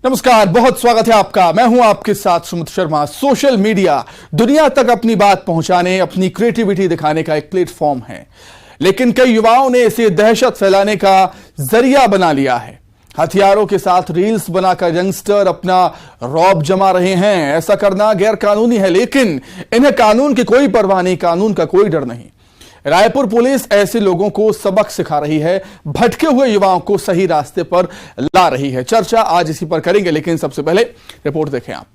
नमस्कार, बहुत स्वागत है आपका। मैं हूं आपके साथ सुमित शर्मा। सोशल मीडिया दुनिया तक अपनी बात पहुंचाने, अपनी क्रिएटिविटी दिखाने का एक प्लेटफॉर्म है, लेकिन कई युवाओं ने इसे दहशत फैलाने का जरिया बना लिया है। हथियारों के साथ रील्स बनाकर यंगस्टर अपना रौब जमा रहे हैं। ऐसा करना गैर कानूनी है, लेकिन इन्हें कानून की कोई परवाह नहीं, कानून का कोई डर नहीं। रायपुर पुलिस ऐसे लोगों को सबक सिखा रही है, भटके हुए युवाओं को सही रास्ते पर ला रही है। चर्चा आज इसी पर करेंगे, लेकिन सबसे पहले रिपोर्ट देखें आप।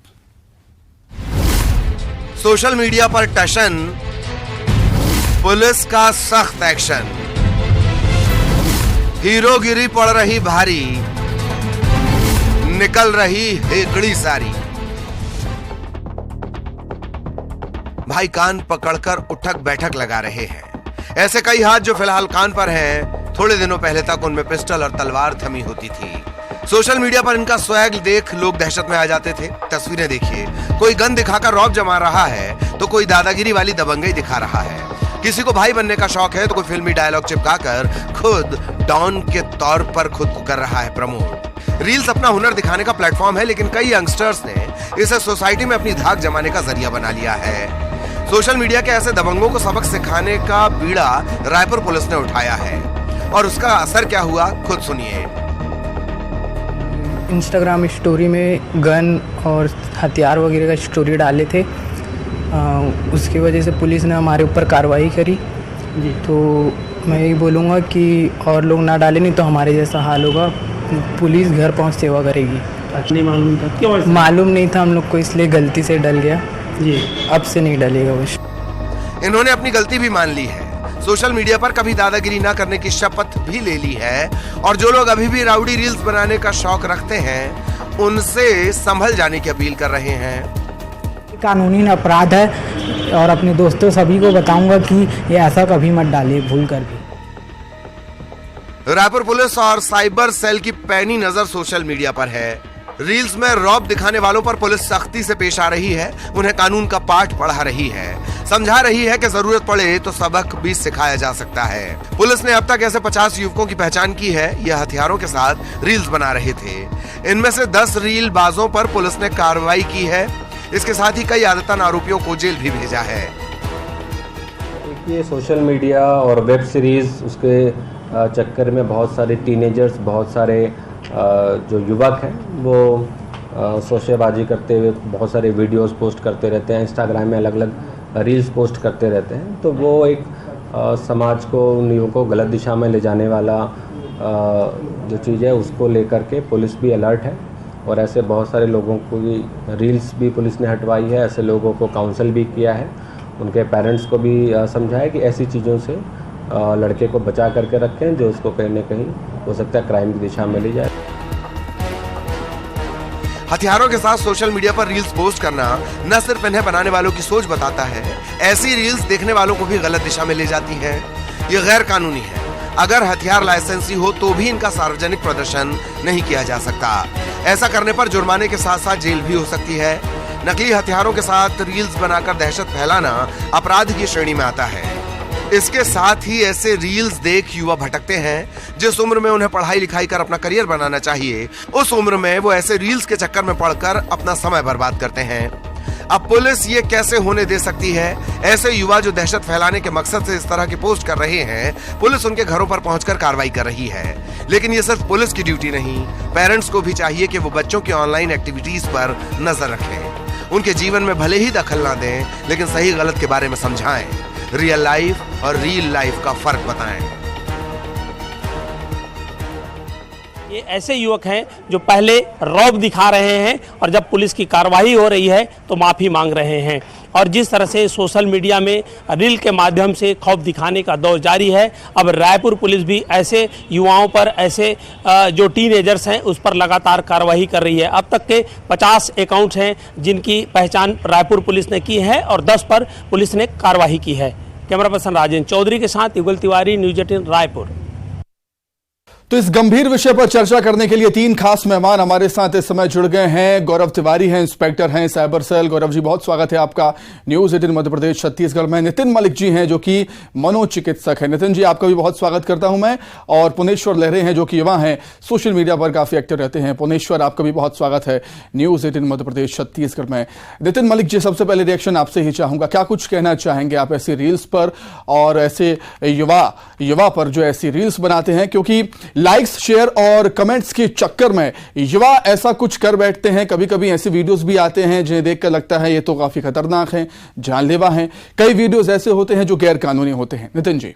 सोशल मीडिया पर टशन, पुलिस का सख्त एक्शन, हीरोगिरी पड़ रही भारी, निकल रही हेकड़ी सारी। भाई कान पकड़कर उठक बैठक लगा रहे हैं। ऐसे कई हाथ जो फिलहाल कान पर हैं, थोड़े दिनों पहले तक उनमें पिस्टल और तलवार थमी होती थी। सोशल मीडिया पर इनका स्वैग देख लोग दहशत में आ जाते थे। तस्वीरें देखिए, कोई गन दिखाकर रौब जमा रहा है तो कोई दादागिरी वाली दबंगई दिखा रहा है। किसी को भाई बनने का शौक है तो कोई फिल्मी डायलॉग चिपकाकर खुद डॉन के तौर पर खुद को कर रहा है प्रमोट। रील्स अपना हुनर दिखाने का प्लेटफॉर्म है, लेकिन कई यंगस्टर्स ने इसे सोसाइटी में अपनी धाक जमाने का जरिया बना लिया है। सोशल मीडिया के ऐसे दबंगों को सबक सिखाने का बीड़ा रायपुर पुलिस ने उठाया है, और उसका असर क्या हुआ खुद सुनिए। इंस्टाग्राम स्टोरी में गन और हथियार वगैरह का स्टोरी डाले थे। उसकी वजह से पुलिस ने हमारे ऊपर कार्रवाई करी जी। तो मैं यही बोलूँगा कि और लोग ना डालें, नहीं तो हमारे जैसा हाल होगा। पुलिस घर पहुँच सेवा करेगी। नहीं मालूम था, क्यों मालूम नहीं था हम लोग को, इसलिए गलती से डल गया जी। अब से नहीं डलेगा बस। इन्होंने अपनी गलती भी मान ली है, सोशल मीडिया पर कभी दादागिरी ना करने की शपथ भी ले ली है, और जो लोग अभी भी राउडी रील्स बनाने का शौक रखते हैं उनसे संभल जाने की अपील कर रहे हैं। कानूनी अपराध है, और अपने दोस्तों सभी को बताऊंगा कि ये ऐसा कभी मत डालिए भूल कर भी। रायपुर पुलिस और साइबर सेल की पैनी नजर सोशल मीडिया पर है। रील्स में रौब दिखाने वालों पर पुलिस सख्ती से पेश आ रही है, उन्हें कानून का पाठ पढ़ा रही है, समझा रही है कि जरूरत पड़े तो सबक भी सिखाया जा सकता है। पुलिस ने अब तक ऐसे 50 युवकों की पहचान की है। यह हथियारों के साथ रील्स बना रहे थे। इनमें से 10 रील बाजों पर पुलिस ने कार्रवाई की है। इसके साथ ही कई आदतन आरोपियों को जेल भी भेजा है। देखिए, सोशल मीडिया और वेब सीरीज उसके चक्कर में बहुत सारे टीनेजर्स, बहुत सारे जो युवक हैं वो शोशेबाजी करते हुए बहुत सारे वीडियोस पोस्ट करते रहते हैं। इंस्टाग्राम में अलग अलग रील्स पोस्ट करते रहते हैं। तो वो एक समाज को, उन युवकों को गलत दिशा में ले जाने वाला जो चीज़ है उसको लेकर के पुलिस भी अलर्ट है, और ऐसे बहुत सारे लोगों को रील्स भी पुलिस ने हटवाई है। ऐसे लोगों को काउंसल भी किया है, उनके पेरेंट्स को भी समझाया कि ऐसी चीज़ों से लड़के को बचा करके रखें जो उसको कहीं न कहीं हो सकता है क्राइम की दिशा में ले जाए। हथियारों के साथ सोशल मीडिया पर रील्स पोस्ट करना न सिर्फ इन्हें बनाने वालों की सोच बताता है, ऐसी रील्स देखने वालों को भी गलत दिशा में ले जाती हैं। ये गैर कानूनी है। अगर हथियार लाइसेंसी हो तो भी इनका सार्वजनिक प्रदर्शन नहीं किया जा सकता। ऐसा करने पर जुर्माने के साथ साथ जेल भी हो सकती है। नकली हथियारों के साथ रील्स बनाकर दहशत फैलाना अपराध की श्रेणी में आता है। इसके साथ ही ऐसे रील्स देख युवा भटकते हैं। जिस उम्र में उन्हें पढ़ाई लिखाई कर अपना करियर बनाना चाहिए, उस उम्र में वो ऐसे रील्स के चक्कर में पड़कर अपना समय बर्बाद करते हैं। अब पुलिस ये कैसे होने दे सकती है? ऐसे युवा जो दहशत फैलाने के मकसद से इस तरह की पोस्ट कर रहे हैं, पुलिस उनके घरों पर पहुंचकर कार्रवाई कर रही है। लेकिन ये सिर्फ पुलिस की ड्यूटी नहीं, पेरेंट्स को भी चाहिए कि वो बच्चों की ऑनलाइन एक्टिविटीज पर नजर रखें। उनके जीवन में भले ही दखल ना दें, लेकिन सही गलत के बारे में समझाएं, रियल लाइफ और रियल लाइफ का फर्क बताएं। ये ऐसे युवक हैं जो पहले रौब दिखा रहे हैं, और जब पुलिस की कार्रवाई हो रही है तो माफ़ी मांग रहे हैं। और जिस तरह से सोशल मीडिया में रील के माध्यम से खौफ दिखाने का दौर जारी है, अब रायपुर पुलिस भी ऐसे युवाओं पर, ऐसे जो टीनेजर्स हैं उस पर लगातार कार्रवाई कर रही है। अब तक के 50 अकाउंट्स हैं जिनकी पहचान रायपुर पुलिस ने की है, और 10 पर पुलिस ने कार्रवाई की है। कैमरा पर्सन राजेंद्र चौधरी के साथ युगल तिवारी, न्यूज़ 18 रायपुर। तो इस गंभीर विषय पर चर्चा करने के लिए तीन खास मेहमान हमारे साथ इस समय जुड़ गए हैं। गौरव तिवारी हैं, इंस्पेक्टर हैं साइबर सेल। गौरव जी, बहुत स्वागत है आपका न्यूज 18 मध्य प्रदेश छत्तीसगढ़ में। नितिन मलिक जी हैं जो कि मनोचिकित्सक हैं। नितिन जी, आपका भी बहुत स्वागत करता हूं मैं। और पुनेश्वर लहरे हैं जो कि युवा हैं, सोशल मीडिया पर काफी एक्टिव रहते हैं। पुनेश्वर, आपका भी बहुत स्वागत है न्यूज 18 मध्य प्रदेश छत्तीसगढ़ में। नितिन मलिक जी, सबसे पहले रिएक्शन आपसे ही चाहूंगा, क्या कुछ कहना चाहेंगे आप ऐसी रील्स पर और ऐसे युवा पर जो ऐसी रील्स बनाते हैं? क्योंकि लाइक्स, शेयर और कमेंट्स के चक्कर में युवा ऐसा कुछ कर बैठते हैं। कभी कभी ऐसे वीडियोस भी आते हैं जिन्हें देखकर लगता है ये तो काफी खतरनाक हैं, जानलेवा हैं। कई वीडियोस ऐसे होते हैं जो गैर कानूनी होते हैं। नितिन जी।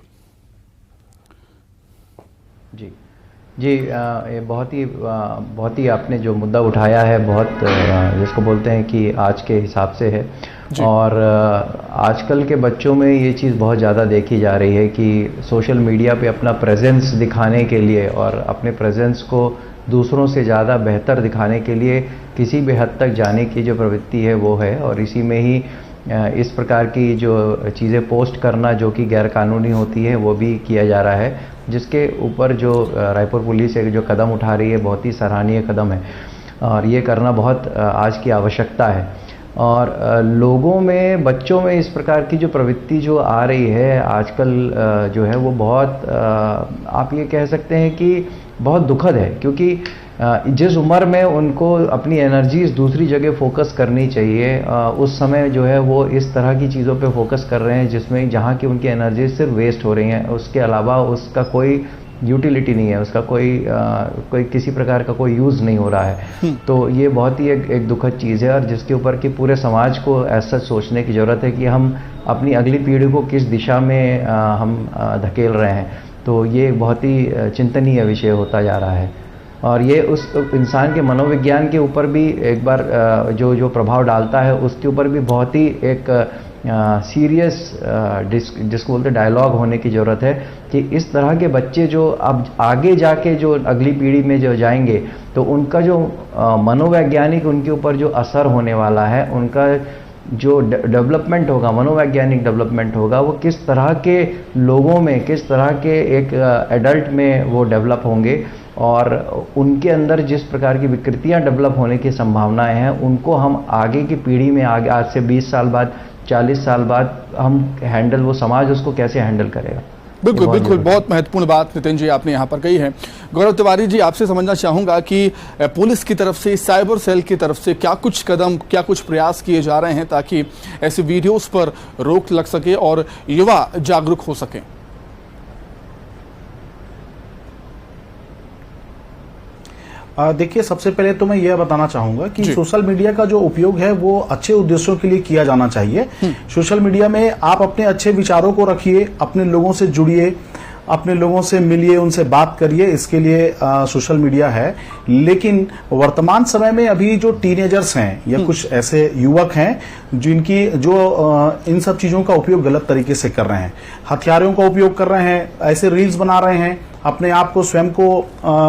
जी, ये बहुत ही आपने जो मुद्दा उठाया है, बहुत जिसको बोलते हैं कि आज के हिसाब से है। और आजकल के बच्चों में ये चीज़ बहुत ज़्यादा देखी जा रही है कि सोशल मीडिया पे अपना प्रेजेंस दिखाने के लिए और अपने प्रेजेंस को दूसरों से ज़्यादा बेहतर दिखाने के लिए किसी भी हद तक जाने की जो प्रवृत्ति है वो है। और इसी में ही इस प्रकार की जो चीज़ें पोस्ट करना जो कि गैर कानूनी होती है वो भी किया जा रहा है, जिसके ऊपर जो रायपुर पुलिस जो कदम उठा रही है बहुत ही सराहनीय कदम है और ये करना बहुत आज की आवश्यकता है। और लोगों में, बच्चों में इस प्रकार की जो प्रवृत्ति जो आ रही है आजकल जो है वो बहुत आप ये कह सकते हैं कि बहुत दुखद है। क्योंकि जिस उम्र में उनको अपनी एनर्जीज दूसरी जगह फोकस करनी चाहिए, उस समय जो है वो इस तरह की चीज़ों पे फोकस कर रहे हैं जिसमें जहाँ की उनकी एनर्जी सिर्फ वेस्ट हो रही हैं। उसके अलावा उसका कोई यूटिलिटी नहीं है, उसका कोई किसी प्रकार का कोई यूज़ नहीं हो रहा है। तो ये बहुत ही एक दुखद चीज़ है और जिसके ऊपर कि पूरे समाज को ऐसा सोचने की ज़रूरत है कि हम अपनी अगली पीढ़ी को किस दिशा में हम धकेल रहे हैं। तो ये बहुत ही चिंतनीय विषय होता जा रहा है और ये उस इंसान के मनोविज्ञान के ऊपर भी एक बार जो प्रभाव डालता है उसके ऊपर भी बहुत ही एक सीरियस जिसको बोलते डायलॉग होने की ज़रूरत है कि इस तरह के बच्चे जो अब आगे जाके जो अगली पीढ़ी में जो जाएंगे तो उनका जो मनोवैज्ञानिक उनके ऊपर जो असर होने वाला है, उनका जो डेवलपमेंट होगा, मनोवैज्ञानिक डेवलपमेंट होगा, वो किस तरह के लोगों में, किस तरह के एक एडल्ट में वो डेवलप होंगे और उनके अंदर जिस प्रकार की विकृतियां डेवलप होने की संभावनाएं हैं उनको हम आगे की पीढ़ी में आगे आज से 20 साल बाद, 40 साल बाद हम वो समाज उसको कैसे हैंडल करेगा। बिल्कुल, बहुत महत्वपूर्ण बात नितिन जी आपने यहाँ पर कही है। गौरव तिवारी जी, आपसे समझना चाहूंगा कि पुलिस की तरफ से, साइबर सेल की तरफ से क्या कुछ कदम, क्या कुछ प्रयास किए जा रहे हैं ताकि ऐसे वीडियोस पर रोक लग सके और युवा जागरूक हो सके? देखिए, सबसे पहले तो मैं यह बताना चाहूंगा कि सोशल मीडिया का जो उपयोग है वो अच्छे उद्देश्यों के लिए किया जाना चाहिए। सोशल मीडिया में आप अपने अच्छे विचारों को रखिए, अपने लोगों से जुड़िए, अपने लोगों से मिलिए, उनसे बात करिए, इसके लिए सोशल मीडिया है। लेकिन वर्तमान समय में अभी जो टीनेजर्स हैं या कुछ ऐसे युवक हैं जिनकी इन सब चीजों का उपयोग गलत तरीके से कर रहे हैं, हथियारों का उपयोग कर रहे हैं, ऐसे रील्स बना रहे हैं, अपने आप को स्वयं को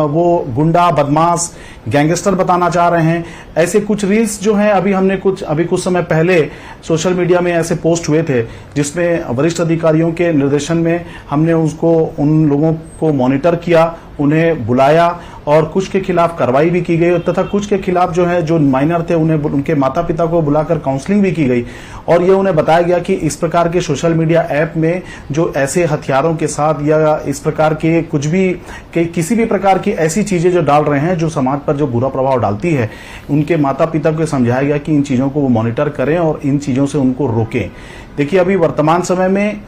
वो गुंडा, बदमाश, गैंगस्टर बताना चाह रहे हैं। ऐसे कुछ रील्स जो हैं अभी कुछ समय पहले सोशल मीडिया में ऐसे पोस्ट हुए थे जिसमें वरिष्ठ अधिकारियों के निर्देशन में हमने उन लोगों को मॉनिटर किया, उन्हें बुलाया और कुछ के खिलाफ कार्रवाई भी की गई तथा कुछ के खिलाफ जो माइनर थे उन्हें उनके माता पिता को बुलाकर काउंसलिंग भी की गई और ये उन्हें बताया गया कि इस प्रकार के सोशल मीडिया ऐप में जो ऐसे हथियारों के साथ या इस प्रकार के किसी भी प्रकार की ऐसी चीजें जो डाल रहे हैं जो समाज पर जो बुरा प्रभाव डालती है, उनके माता पिता को समझाया गया कि इन चीजों को वो मॉनिटर करें और इन चीजों से उनको रोकें। देखिए, अभी वर्तमान समय में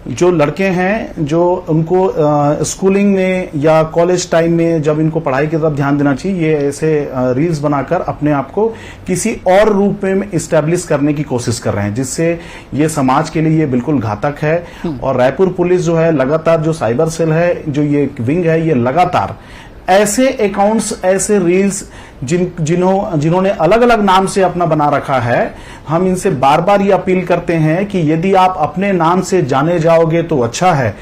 जो लड़के हैं जो उनको स्कूलिंग में या कॉलेज टाइम में जब इनको पढ़ाई की तरफ ध्यान देना चाहिए, ये ऐसे रील्स बनाकर अपने आप को किसी और रूप में इस्टेब्लिश करने की कोशिश कर रहे हैं, जिससे ये समाज के लिए ये बिल्कुल घातक है। और रायपुर पुलिस जो है लगातार, जो साइबर सेल है, जो ये विंग है, ये लगातार ऐसे अकाउंट्स, ऐसे रील्स जिन्होंने अलग अलग नाम से अपना बना रखा है, हम इनसे बार बार ये अपील करते हैं कि यदि आप अपने नाम से जाने जाओगे तो अच्छा है,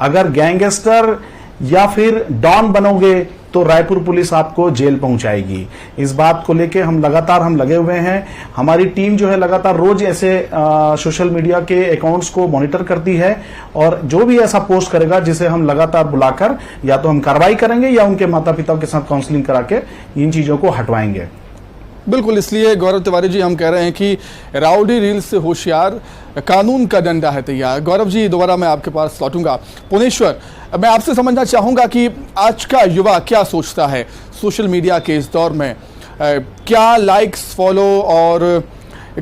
अगर गैंगस्टर या फिर डॉन बनोगे तो रायपुर पुलिस आपको जेल पहुंचाएगी। इस बात को लेके हम लगे हुए हैं। हमारी टीम जो है लगातार रोज ऐसे सोशल मीडिया के अकाउंट्स को मॉनिटर करती है और जो भी ऐसा पोस्ट करेगा जिसे हम लगातार बुलाकर या तो हम कार्रवाई करेंगे या उनके माता पिता के साथ काउंसलिंग करा के इन चीजों को हटवाएंगे। बिल्कुल, इसलिए गौरव तिवारी जी हम कह रहे हैं कि राउडी रील से होशियार, कानून का डंडा है तैयार। गौरव जी दोबारा मैं आपके पास लौटूंगा। पुनेश्वर, मैं आपसे समझना चाहूंगा कि आज का युवा क्या सोचता है सोशल मीडिया के इस दौर में। क्या लाइक्स, फॉलो और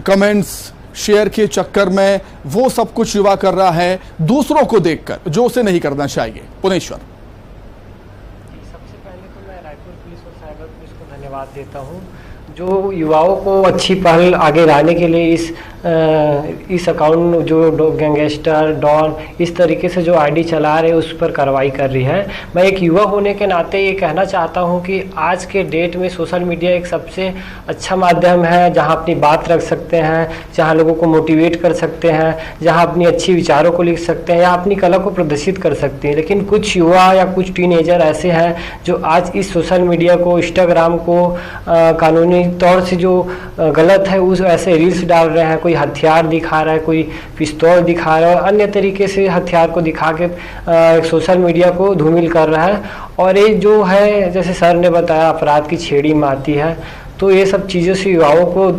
कमेंट्स, शेयर के चक्कर में वो सब कुछ युवा कर रहा है दूसरों को देखकर जो उसे नहीं करना चाहिए। पुनेश्वर। सबसे पहले तो मैं रायपुर पुलिस और साइबर पुलिस को धन्यवाद देता हूं जो युवाओं को अच्छी पहल आगे लाने के लिए इस अकाउंट जो गैंगस्टर, डॉन इस तरीके से जो आईडी चला रहे हैं उस पर कार्रवाई कर रही है। मैं एक युवा होने के नाते ये कहना चाहता हूं कि आज के डेट में सोशल मीडिया एक सबसे अच्छा माध्यम है जहां अपनी बात रख सकते हैं, जहां लोगों को मोटिवेट कर सकते हैं, जहां अपनी अच्छी विचारों को लिख सकते हैं या अपनी कला को प्रदर्शित कर सकते हैं। लेकिन कुछ युवा या कुछ टीनेजर ऐसे हैं जो आज इस सोशल मीडिया को, इंस्टाग्राम को कानूनी तौर से जो गलत है उस ऐसे रील्स डाल रहे हैं। कोई हथियार दिखा रहा है, कोई पिस्तौल दिखा रहा है और अन्य तरीके से हथियार को दिखा के सोशल मीडिया को धूमिल कर रहा है। और ये जो है जैसे सर ने बताया अपराध की छेड़ी में आती है, तो ये सब चीज़ों से युवाओं को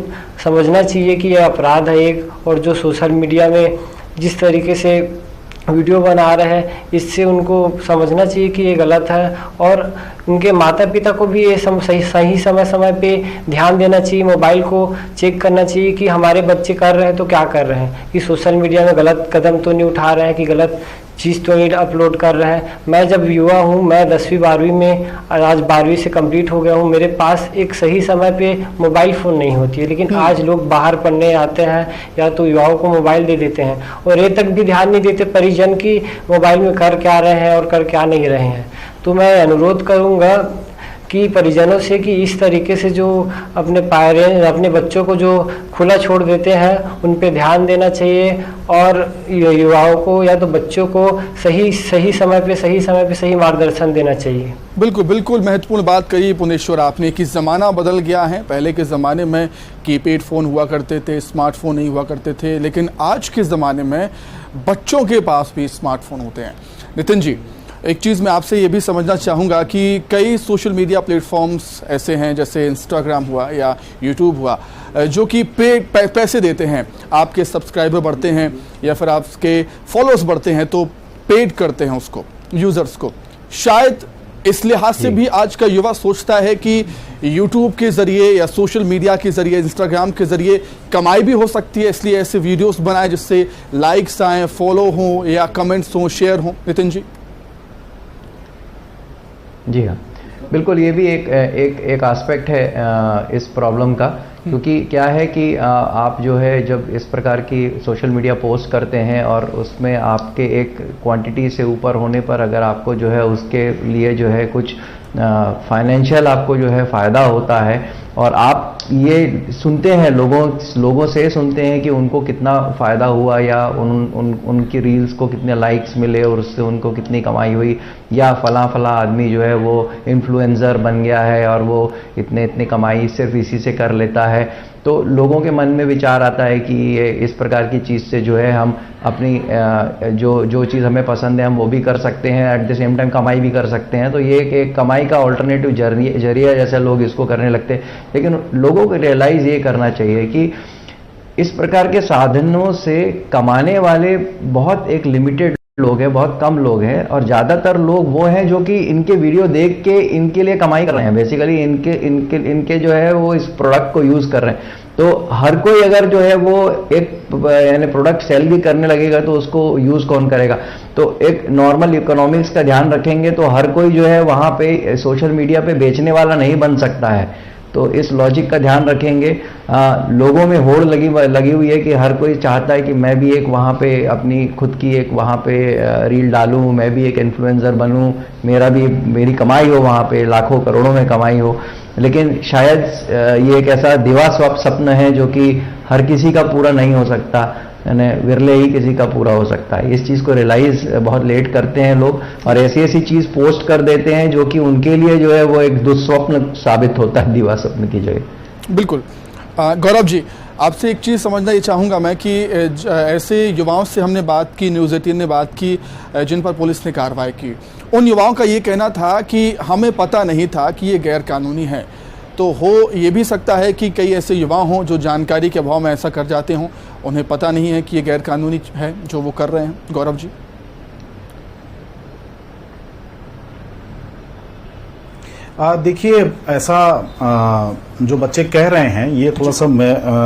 समझना चाहिए कि यह अपराध है एक। और जो सोशल मीडिया में जिस तरीके से वीडियो बना रहे हैं इससे उनको समझना चाहिए कि ये गलत है और उनके माता पिता को भी ये सही समय पे ध्यान देना चाहिए, मोबाइल को चेक करना चाहिए कि हमारे बच्चे कर रहे हैं तो क्या कर रहे हैं, कि सोशल मीडिया में गलत कदम तो नहीं उठा रहे हैं, कि गलत चीज़ तो नहीं अपलोड कर रहे हैं। मैं जब युवा हूँ, मैं 10वीं 12वीं में, आज 12वीं से कंप्लीट हो गया हूँ, मेरे पास एक सही समय पे मोबाइल फ़ोन नहीं होती है। लेकिन आज लोग बाहर पढ़ने आते हैं या तो युवाओं को मोबाइल दे देते हैं और ये तक भी ध्यान नहीं देते परिजन की मोबाइल में कर क्या रहे हैं और कर क्या नहीं रहे हैं। तो मैं अनुरोध करूँगा कि परिजनों से कि इस तरीके से जो अपने बच्चों को जो खुला छोड़ देते हैं उन पे ध्यान देना चाहिए और युवाओं को या तो बच्चों को सही समय पे सही मार्गदर्शन देना चाहिए। बिल्कुल बिल्कुल महत्वपूर्ण बात कही पुनेश्वर आपने कि ज़माना बदल गया है। पहले के ज़माने में कीपैड फ़ोन हुआ करते थे, स्मार्टफोन नहीं हुआ करते थे, लेकिन आज के ज़माने में बच्चों के पास भी स्मार्टफोन होते हैं। नितिन जी, एक चीज़ मैं आपसे ये भी समझना चाहूँगा कि कई सोशल मीडिया प्लेटफॉर्म्स ऐसे हैं जैसे इंस्टाग्राम हुआ या यूट्यूब हुआ जो कि पैसे देते हैं, आपके सब्सक्राइबर बढ़ते हैं या फिर आपके फॉलोअर्स बढ़ते हैं तो पेड करते हैं उसको, यूज़र्स को। शायद इस लिहाज से भी आज का युवा सोचता है कि यूट्यूब के ज़रिए या सोशल मीडिया के ज़रिए, इंस्टाग्राम के ज़रिए कमाई भी हो सकती है, इसलिए ऐसे वीडियोस बनाए जिससे लाइक्स आएँ, फॉलो हों या कमेंट्स हों, शेयर हों। नितिन जी। जी हाँ, बिल्कुल, ये भी एक एस्पेक्ट है इस प्रॉब्लम का, क्योंकि क्या है कि आप जो है जब इस प्रकार की सोशल मीडिया पोस्ट करते हैं और उसमें आपके एक क्वांटिटी से ऊपर होने पर अगर आपको जो है उसके लिए जो है कुछ फाइनेंशियल आपको जो है फ़ायदा होता है और आप ये सुनते हैं लोगों से सुनते हैं कि उनको कितना फ़ायदा हुआ या उनकी रील्स को कितने लाइक्स मिले और उससे उनको कितनी कमाई हुई, या फला आदमी जो है वो इन्फ्लुएंसर बन गया है और वो इतने कमाई सिर्फ इसी से कर लेता है, तो लोगों के मन में विचार आता है कि ये इस प्रकार की चीज़ से जो है हम अपनी जो चीज़ हमें पसंद है हम वो भी कर सकते हैं, एट द सेम टाइम कमाई भी कर सकते हैं। तो ये एक कमाई का ऑल्टरनेटिव जरिया जैसे लोग इसको करने लगते हैं। लेकिन लोगों को रियलाइज़ ये करना चाहिए कि इस प्रकार के साधनों से कमाने वाले बहुत एक लिमिटेड लोग हैं, बहुत कम लोग हैं, और ज़्यादातर लोग वो हैं जो कि इनके वीडियो देख के इनके लिए कमाई कर रहे हैं। बेसिकली इनके जो है वो इस प्रोडक्ट को यूज़ कर रहे हैं। तो हर कोई अगर जो है वो एक यानी प्रोडक्ट सेल भी करने लगेगा तो उसको यूज़ कौन करेगा। तो एक नॉर्मल इकोनॉमिक्स का ध्यान रखेंगे तो हर कोई जो है वहाँ पे सोशल मीडिया पे बेचने वाला नहीं बन सकता है। तो इस लॉजिक का ध्यान रखेंगे। लोगों में होड़ लगी हुई है कि हर कोई चाहता है कि मैं भी एक वहाँ पे अपनी खुद की एक वहाँ पे रील डालूं, मैं भी एक इन्फ्लुएंसर बनूं, मेरी कमाई हो वहाँ पे, लाखों करोड़ों में कमाई हो। लेकिन शायद ये एक ऐसा दिवा स्वप्न है जो कि हर किसी का पूरा नहीं हो सकता। यानी विरले ही किसी का पूरा हो सकता है। इस चीज़ को रियलाइज बहुत लेट करते हैं लोग और ऐसी ऐसी चीज़ पोस्ट कर देते हैं जो कि उनके लिए जो है वो एक दुस्वप्न साबित होता है दीवा स्वप्न की जगह। बिल्कुल। गौरव जी, आपसे एक चीज़ समझना ये चाहूँगा मैं कि ऐसे युवाओं से हमने बात की, न्यूज़ 18 ने बात की जिन पर पुलिस ने कार्रवाई की, उन युवाओं का ये कहना था कि हमें पता नहीं था कि ये गैर कानूनी है। तो हो ये भी सकता है कि कई ऐसे युवा हों जो जानकारी के अभाव में ऐसा कर जाते हों, उन्हें पता नहीं है कि ये गैर कानूनी है जो वो कर रहे हैं। गौरव जी। देखिए, ऐसा जो बच्चे कह रहे हैं ये थोड़ा सा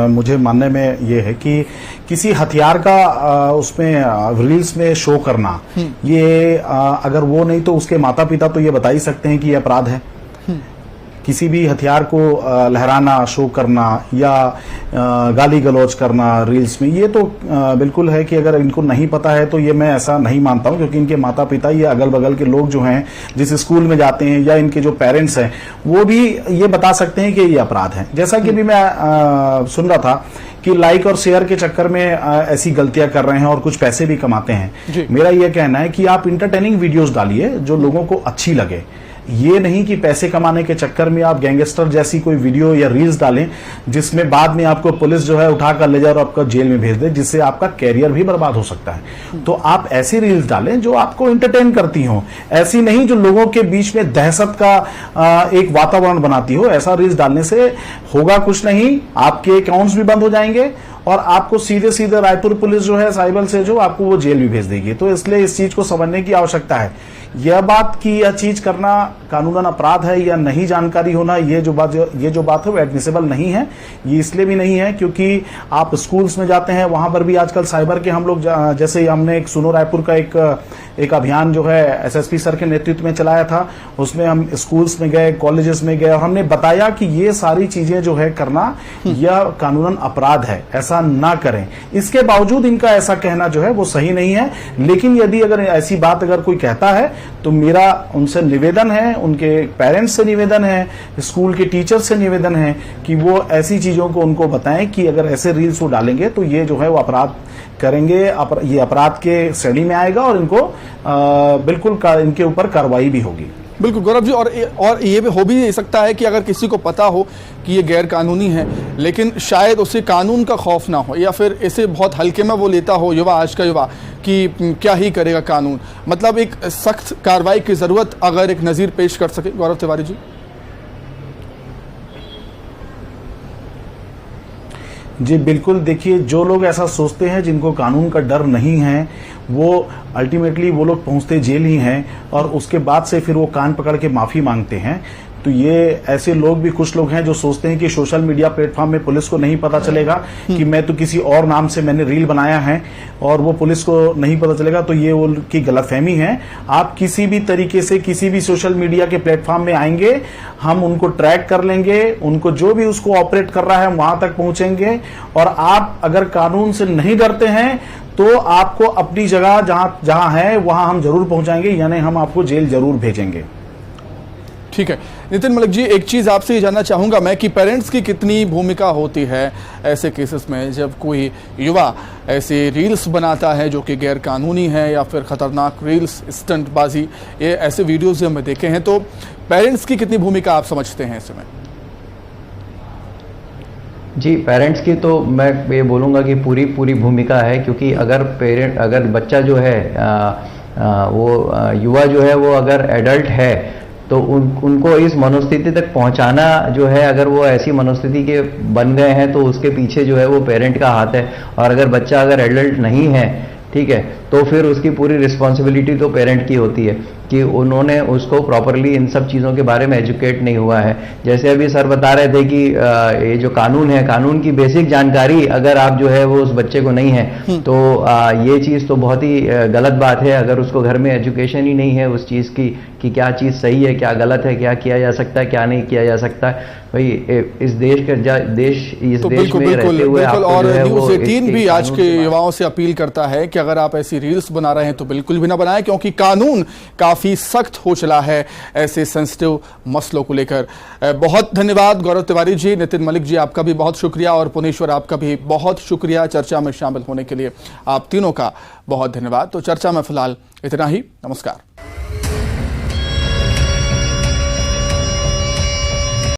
मुझे मानने में ये है कि किसी हथियार का उसमें रील्स में शो करना, ये अगर वो नहीं तो उसके माता पिता तो ये बता ही सकते हैं कि ये अपराध है। किसी भी हथियार को लहराना, शो करना या गाली गलौज करना रील्स में, ये तो बिल्कुल है कि अगर इनको नहीं पता है तो ये मैं ऐसा नहीं मानता हूं, क्योंकि इनके माता पिता या अगल बगल के लोग जो हैं जिस स्कूल में जाते हैं या इनके जो पेरेंट्स हैं वो भी ये बता सकते हैं कि ये अपराध है। जैसा कि भी मैं सुन रहा था कि लाइक और शेयर के चक्कर में ऐसी गलतियां कर रहे हैं और कुछ पैसे भी कमाते हैं। मेरा यह कहना है कि आप इंटरटेनिंग वीडियोस डालिए जो लोगों को अच्छी लगे, ये नहीं कि पैसे कमाने के चक्कर में आप गैंगस्टर जैसी कोई वीडियो या रील्स डालें जिसमें बाद में आपको पुलिस जो है उठा कर ले जाए और आपको जेल में भेज दे, जिससे आपका कैरियर भी बर्बाद हो सकता है। तो आप ऐसी रील्स डालें जो आपको एंटरटेन करती हो, ऐसी नहीं जो लोगों के बीच में दहशत का एक वातावरण बनाती हो। ऐसा रील्स डालने से होगा कुछ नहीं, आपके अकाउंट्स भी बंद हो जाएंगे और आपको सीधे सीधे रायपुर पुलिस जो है साइबर से जो आपको वो जेल भी भेज देगी। तो इसलिए इस चीज को समझने की आवश्यकता है। यह बात कि यह चीज करना कानूनन अपराध है या नहीं जानकारी होना, ये जो बात है वो एडमिसेबल नहीं है। ये इसलिए भी नहीं है क्योंकि आप स्कूल्स में जाते हैं, वहां पर भी आजकल साइबर के हम लोग, जैसे हमने एक सुनो रायपुर का एक अभियान जो है एसएसपी सर के नेतृत्व में चलाया था, उसमें हम स्कूल्स में गए, कॉलेजेस में गए और हमने बताया कि ये सारी चीजें जो है करना यह कानूनन अपराध है, ऐसा ना करें। इसके बावजूद इनका ऐसा कहना जो है वो सही नहीं है। लेकिन यदि अगर ऐसी बात अगर कोई कहता है तो मेरा उनसे निवेदन है, उनके पेरेंट्स से निवेदन है, स्कूल के टीचर से निवेदन है कि वो ऐसी चीजों को उनको बताएं कि अगर ऐसे रील्स वो डालेंगे तो ये जो है वो अपराध करेंगे, ये अपराध के श्रेणी में आएगा और इनको बिल्कुल इनके ऊपर कार्रवाई भी होगी। बिल्कुल गौरव जी, और ये भी हो भी सकता है कि अगर किसी को पता हो कि ये गैर कानूनी है लेकिन शायद उसे कानून का खौफ ना हो या फिर इसे बहुत हल्के में वो लेता हो युवा, आज का युवा, कि क्या ही करेगा कानून, मतलब एक सख्त कार्रवाई की ज़रूरत अगर एक नज़ीर पेश कर सके। गौरव तिवारी जी। जी बिल्कुल, देखिए जो लोग ऐसा सोचते हैं, जिनको कानून का डर नहीं है, वो अल्टीमेटली वो लोग पहुंचते जेल ही हैं और उसके बाद से फिर वो कान पकड़ के माफी मांगते हैं। तो ये ऐसे लोग भी कुछ लोग हैं जो सोचते हैं कि सोशल मीडिया प्लेटफॉर्म में पुलिस को नहीं पता चलेगा कि मैं तो किसी और नाम से मैंने रील बनाया है और वो पुलिस को नहीं पता चलेगा। तो ये उनकी गलतफहमी है। आप किसी भी तरीके से किसी भी सोशल मीडिया के प्लेटफॉर्म में आएंगे, हम उनको ट्रैक कर लेंगे, उनको जो भी उसको ऑपरेट कर रहा है वहां तक पहुंचेंगे। और आप अगर कानून से नहीं डरते हैं तो आपको अपनी जगह जहां है वहां हम जरूर पहुंचाएंगे, यानी हम आपको जेल जरूर भेजेंगे। ठीक है नितिन मलिक जी, एक चीज़ आपसे ये जानना चाहूँगा मैं कि पेरेंट्स की कितनी भूमिका होती है ऐसे केसेस में जब कोई युवा ऐसे रील्स बनाता है जो कि गैर कानूनी है या फिर ख़तरनाक रील्स, स्टंटबाजी, ये ऐसे वीडियोज़ हमने देखे हैं, तो पेरेंट्स की कितनी भूमिका आप समझते हैं इसमें? जी, पेरेंट्स की तो मैं ये बोलूँगा कि पूरी भूमिका है, क्योंकि अगर बच्चा जो है वो युवा जो है वो अगर एडल्ट है तो उनको इस मनोस्थिति तक पहुंचाना जो है, अगर वो ऐसी मनोस्थिति के बन गए हैं तो उसके पीछे जो है वो पेरेंट का हाथ है। और अगर बच्चा अगर एडल्ट नहीं है, ठीक है, तो फिर उसकी पूरी रिस्पॉन्सिबिलिटी तो पेरेंट की होती है कि उन्होंने उसको प्रॉपरली इन सब चीज़ों के बारे में एजुकेट नहीं हुआ है। जैसे अभी सर बता रहे थे कि ये जो कानून है, कानून की बेसिक जानकारी अगर आप जो है वो उस बच्चे को नहीं है तो ये चीज़ तो बहुत ही गलत बात है। अगर उसको घर में एजुकेशन ही नहीं है उस चीज़ की कि क्या चीज़ सही है, क्या गलत है, क्या किया जा सकता है, क्या नहीं किया जा सकता है, भाई इस देश में रहते हुए और न्यूज़ 18 भी आज के युवाओं से अपील करता है कि अगर आप ऐसी रील्स बना रहे हैं तो बिल्कुल भी ना बनाएं, क्योंकि कानून काफी काफ़ी सख्त हो चला है ऐसे सेंसिटिव मसलों को लेकर। बहुत धन्यवाद गौरव तिवारी जी, नितिन मलिक जी आपका भी बहुत शुक्रिया और पुनेश्वर आपका भी बहुत शुक्रिया चर्चा में शामिल होने के लिए। आप तीनों का बहुत धन्यवाद। तो चर्चा में फिलहाल इतना ही। नमस्कार।